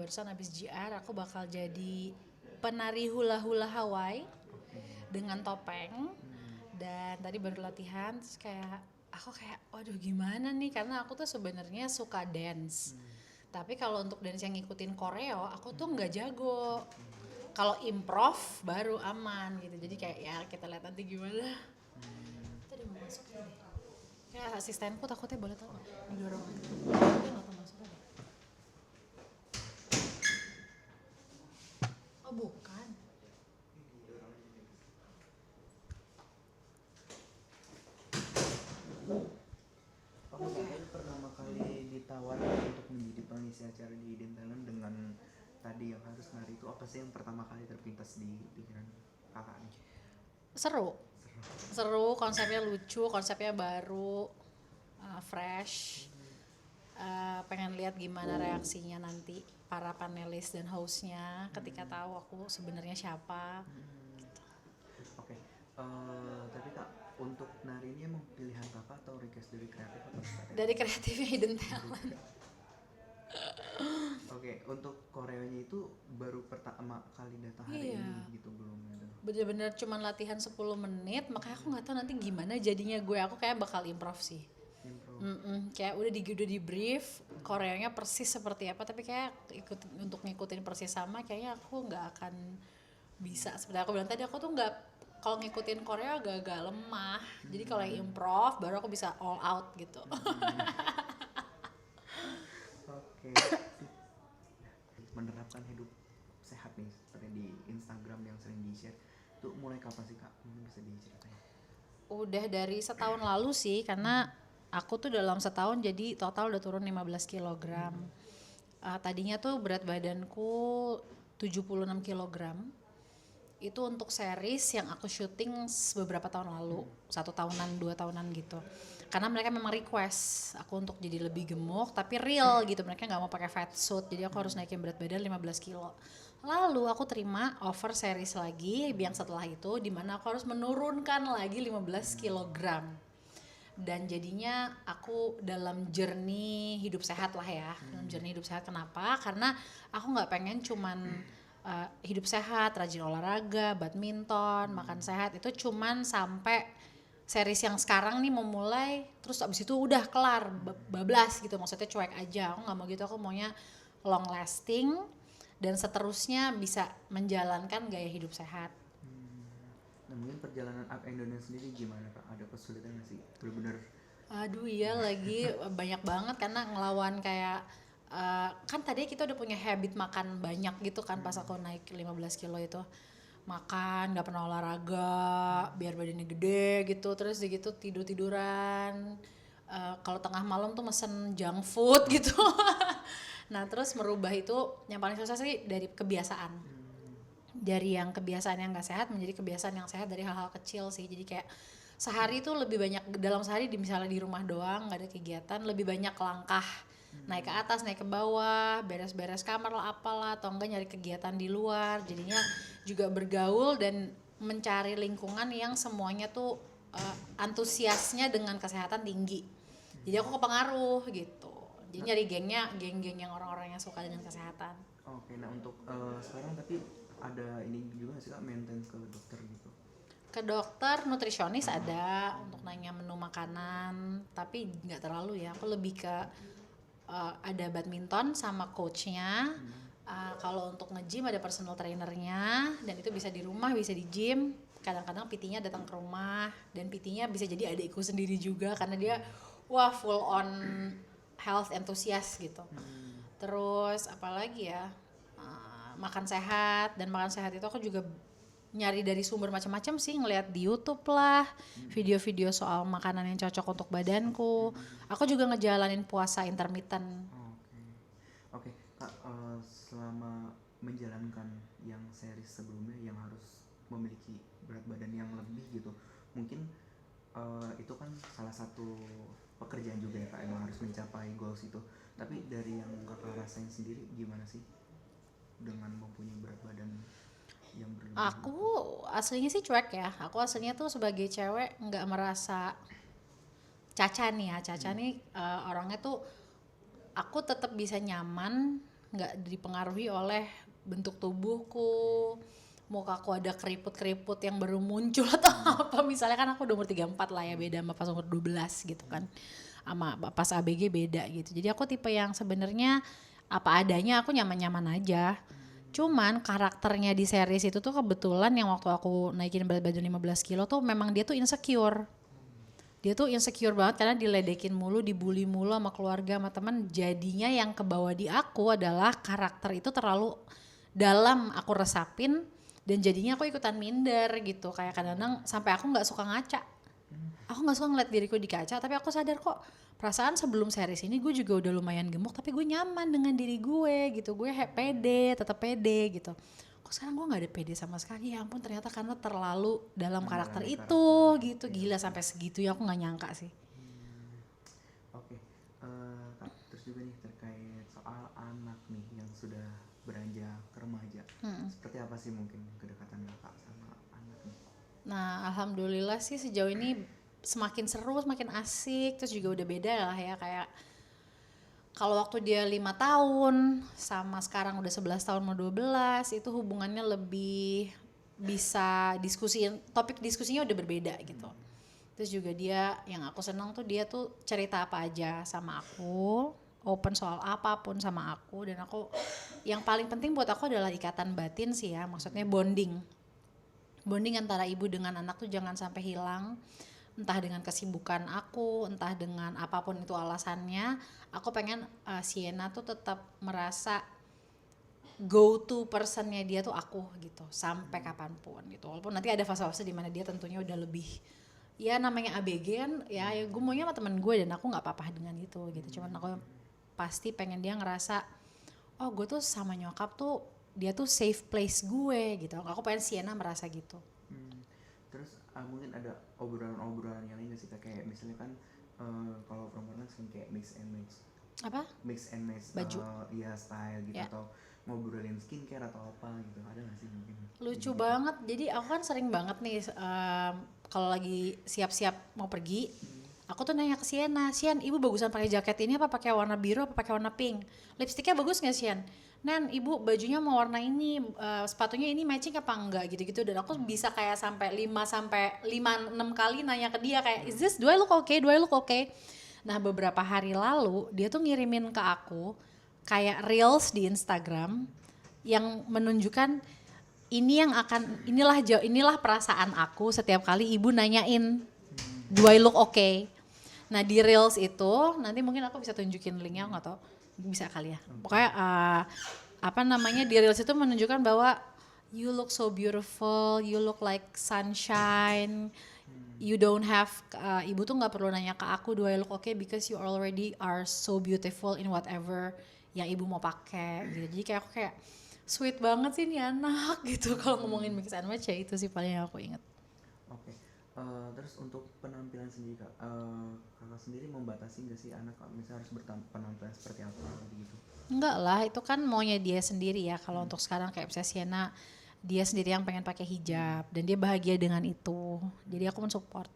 barusan abis JR aku bakal jadi penari hula-hula Hawaii dengan topeng. Dan tadi baru latihan terus kayak aku kayak waduh gimana nih, karena aku tuh sebenarnya suka dance. Tapi kalau untuk dance yang ngikutin koreo aku tuh nggak jago. Kalau improv baru aman gitu. Jadi kayak ya kita lihat nanti gimana. Itu udah mau masuk ya deh. Kayak asistenku takutnya boleh tahu didorong. Dia nggak tahu masuknya deh. Oh bukan. Kamu sendiri pertama kali ditawarkan untuk menjadi pengisi acara di Hidden Talent dengan tadi yang harus nari itu, apa sih yang pertama kali terpintas di pikiran kakak nih? Seru, konsepnya lucu, konsepnya baru, fresh. Pengen lihat gimana reaksinya nanti para panelis dan hostnya ketika tahu aku sebenarnya siapa. Oke, tapi kak, untuk nari ini emang pilihan kakak atau request dari kreatif atau seperti apa? Dari kreatifnya Hidden Talent. Oke, untuk koreonya itu baru pertama kali datang hari Iya. ini gitu, belum ada. Bener-bener cuman latihan 10 menit, makanya aku nggak tahu nanti gimana jadinya gue. Aku kayak bakal improv sih. Improv. Kayak udah di brief koreanya persis seperti apa, tapi kayak untuk ngikutin persis sama kayaknya aku nggak akan bisa. Seperti aku bilang tadi, aku tuh nggak, kalau ngikutin Korea agak-agak lemah. Jadi kalau yang improv baru aku bisa all out gitu. Oke. Menerapkan hidup sehat nih seperti di Instagram yang sering di-share itu mulai kapan sih kak? Mungkin bisa diceritain. Udah dari setahun lalu sih, karena aku tuh dalam setahun jadi total udah turun 15 kilogram. Tadinya tuh berat badanku 76 kilogram. Itu untuk series yang aku syuting beberapa tahun lalu, 1 tahunan 2 tahunan gitu. Karena mereka memang request aku untuk jadi lebih gemuk tapi real gitu, mereka nggak mau pakai fat suit, jadi aku harus naikin berat badan 15 kilo. Lalu aku terima offer series lagi yang setelah itu, dimana aku harus menurunkan lagi 15 kilogram. Dan jadinya aku dalam journey hidup sehat lah ya. Dalam journey hidup sehat, kenapa? Karena aku nggak pengen cuman hidup sehat, rajin olahraga, badminton, makan sehat, itu cuman sampai series yang sekarang nih mau mulai, terus abis itu udah kelar, bablas gitu, maksudnya cuek aja. Aku nggak mau gitu, aku maunya long lasting dan seterusnya bisa menjalankan gaya hidup sehat. Nah mungkin perjalanan up and down sendiri gimana kak? Ada kesulitan nggak sih? Bener-bener. Aduh iya lagi banyak banget karena ngelawan kayak kan tadi kita udah punya habit makan banyak gitu kan pas aku naik 15 kilo itu. Makan, gak pernah olahraga, biar badannya gede gitu, terus gitu tiduran. Kalau tengah malam tuh mesen junk food gitu. Nah terus merubah itu yang paling susah sih dari kebiasaan. Dari yang kebiasaan yang gak sehat menjadi kebiasaan yang sehat dari hal-hal kecil sih. Jadi kayak sehari itu lebih banyak, dalam sehari misalnya di rumah doang gak ada kegiatan, lebih banyak langkah, naik ke atas naik ke bawah, beres-beres kamar lah apalah, atau enggak nyari kegiatan di luar. Jadinya juga bergaul dan mencari lingkungan yang semuanya tuh antusiasnya dengan kesehatan tinggi. Jadi aku kepengaruh gitu. Jadi nyari geng-geng yang orang-orang yang suka dengan kesehatan. Oke, nah untuk sekarang tapi ada ini juga nggak sih kak, maintain ke dokter gitu? Ke dokter nutrisionis ada untuk nanya menu makanan, tapi nggak terlalu ya. Aku lebih ke ada badminton sama coachnya. Kalau untuk nge-gym ada personal trainernya, dan itu bisa di rumah bisa di gym. Kadang-kadang PT-nya datang ke rumah, dan PT-nya bisa jadi adikku sendiri juga karena dia wah full on health enthusiast gitu. Terus apalagi ya, makan sehat, dan makan sehat itu aku juga nyari dari sumber macam-macam sih, ngelihat di YouTube lah, video-video soal makanan yang cocok untuk badanku. Aku juga ngejalanin puasa intermittent. Oke, kak, selama menjalankan yang series sebelumnya yang harus memiliki berat badan yang lebih gitu, mungkin itu kan salah satu pekerjaan juga ya kak, emang harus mencapai goals itu. Tapi dari yang kakak rasain sendiri gimana sih dengan mempunyai berat badan yang berlebih? Aku aslinya sih cuek ya. Aku aslinya tuh sebagai cewek nggak merasa Caca nih ya. Caca nih orangnya tuh aku tetap bisa nyaman nggak dipengaruhi oleh bentuk tubuhku, mukaku ada keriput-keriput yang baru muncul atau apa. Misalnya kan aku udah umur 34 lah ya, beda sama pas umur 12 gitu kan, sama pas ABG beda gitu. Jadi aku tipe yang sebenarnya apa adanya, aku nyaman-nyaman aja. Cuman karakternya di series itu tuh kebetulan yang waktu aku naikin berat badan 15 kilo tuh memang dia tuh insecure. Dia tuh insecure banget karena diledekin mulu, dibully mulu sama keluarga, sama teman. Jadinya yang kebawa di aku adalah karakter itu terlalu dalam aku resapin, dan jadinya aku ikutan minder gitu. Kayak kadang-kadang sampai aku nggak suka ngaca. Aku nggak suka ngeliat diriku di kaca, tapi aku sadar kok perasaan sebelum series ini gue juga udah lumayan gemuk, tapi gue nyaman dengan diri gue gitu. Gue pede, tetap pede gitu. Kok sekarang gue nggak ada pede sama sekali, ya ampun, ternyata karena terlalu dalam karakter itu gitu. Gila, sampai segitu ya aku nggak nyangka sih. Oke. Kak, terus juga nih terkait soal anak nih yang sudah beranjak remaja, seperti apa sih mungkin kedekatan kakak sama anak nih? Nah, alhamdulillah sih sejauh ini semakin seru, semakin asik. Terus juga udah beda lah ya, kayak kalau waktu dia 5 tahun sama sekarang udah 11 tahun mau 12, itu hubungannya lebih bisa diskusiin, topik diskusinya udah berbeda gitu. Terus juga dia, yang aku senang tuh dia tuh cerita apa aja sama aku, open soal apapun sama aku. Dan aku, yang paling penting buat aku adalah ikatan batin sih ya, maksudnya bonding antara ibu dengan anak tuh jangan sampai hilang. Entah dengan kesibukan aku, entah dengan apapun itu alasannya, aku pengen Sienna tuh tetap merasa go to personnya dia tuh aku gitu, sampai kapanpun gitu. Walaupun nanti ada fase-fase di mana dia tentunya udah lebih, ya namanya ABG kan, ya gue maunya sama temen gue dan aku nggak apa-apa dengan itu gitu. Cuman aku pasti pengen dia ngerasa, oh gue tuh sama nyokap tuh dia tuh safe place gue gitu. Aku pengen Sienna merasa gitu. Terus mungkin ada obrolan-obrolan yang lain gak sih, kayak misalnya kan kalau perempuan kan sering kayak mix and match Baju. ya style gitu, atau ngobrolin skincare atau apa gitu, ada gak sih mungkin? Lucu banget. Jadi aku kan sering banget nih kalau lagi siap-siap mau pergi, aku tuh nanya ke Sienna, Sian, ibu bagusan pakai jaket ini apa pakai warna biru apa pakai warna pink? Lipstiknya bagus nggak, Sian? Nen, ibu bajunya mau warna ini, sepatunya ini matching apa enggak gitu-gitu. Dan aku bisa kayak sampai 5 6 kali nanya ke dia kayak, is this, do I look okay? Nah, beberapa hari lalu dia tuh ngirimin ke aku kayak reels di Instagram yang menunjukkan inilah perasaan aku setiap kali ibu nanyain, do I look okay? Nah, di reels itu nanti mungkin aku bisa tunjukin linknya, nggak tahu bisa kali ya. Pokoknya di reels itu menunjukkan bahwa you look so beautiful, you look like sunshine. You don't have, ibu tuh nggak perlu nanya ke aku, do I look okay, because you already are so beautiful in whatever yang ibu mau pakai gitu. Jadi kayak aku kayak sweet banget sih nih anak gitu. Kalau ngomongin mix and match ya itu sih paling yang aku inget. Oke. Terus untuk penampilan sendiri kak, kakak sendiri membatasi nggak sih anak misalnya harus penampilan seperti apa gitu? Enggak lah, itu kan maunya dia sendiri ya. Kalau untuk sekarang kayak misalnya Sienna, dia sendiri yang pengen pakai hijab dan dia bahagia dengan itu. Jadi aku mensupport.